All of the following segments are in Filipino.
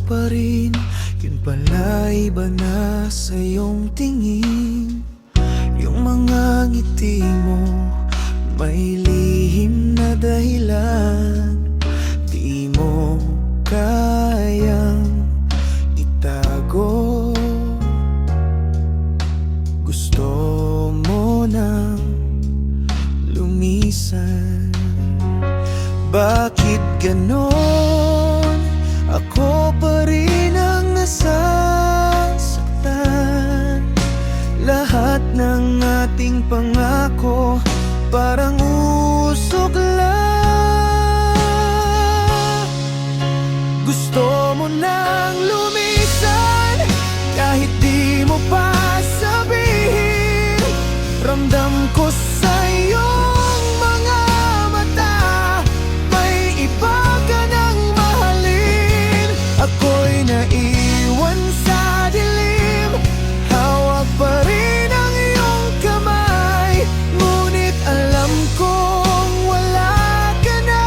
pa rin. Yun pala iba na sa iyong tingin. Yung mga ngiti mo may lihim na dahilan. Di mo kayang itago. Gusto mo nang lumisan. Bakit ganon? Ako pa rin ang nasasaktan. Lahat ng ating pangako parang usok lang. Gusto mo nang lumisan kahit di mo pa sabihin. Ramdam ko sa iyong mga mata may iba ka nang mahalin. Ako'y naiwan sa dilim, hawak pa rin ang iyong kamay. Ngunit alam kong wala ka na.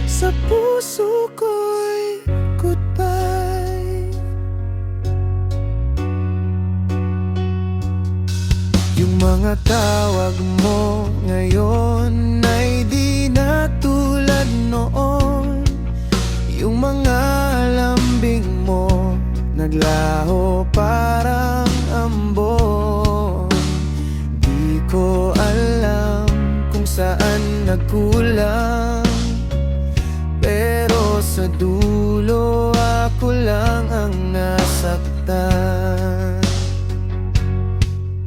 Sa puso ko'y goodbye. Yung mga tawag mo ngayon ay di na tulad noon. Yung mga lambing mo naglaho parang ambon. Di ko alam kung saan nagkulang, pero sa dulo ako lang ang nasaktan.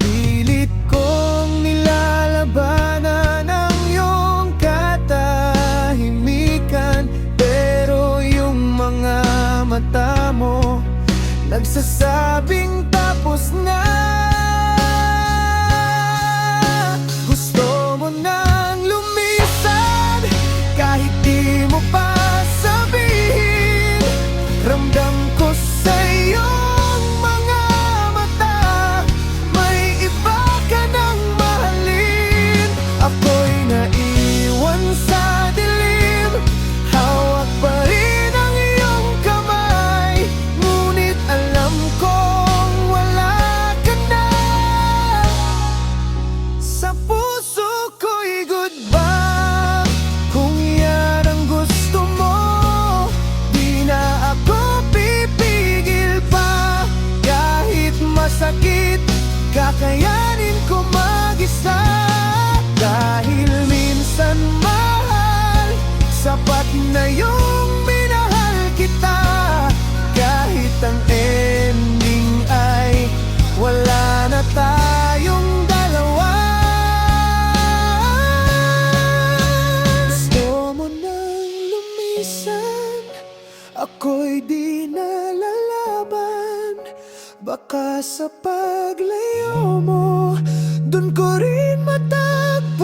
Pilit kong nilalabanan ang iyong katahimikan, pero yung mga mata mo nagsasabing tapos na. Gusto mo nang lumisan kahit di mo pa sabihin. Ramdam ko sa iyong mga mata may iba ka nang mahalin. Ako'y naiwan sa dilim, hawak pa rin ang iyong kamay. Ngunit alam kong wala ka na. Sa puso ko'y goodbye. Kung yan ang gusto mo, di na ako pipigil pa. Kahit masakit, kakayanin ko mag-isa. Dahil minsan mahal, sapat na yung minahal kita. Kahit ang ending ay wala na tayong dalawa. Gusto mo nang lumisan, ako'y di na lalaban. Baka sa paglayo mo, dun ko rin matagpuan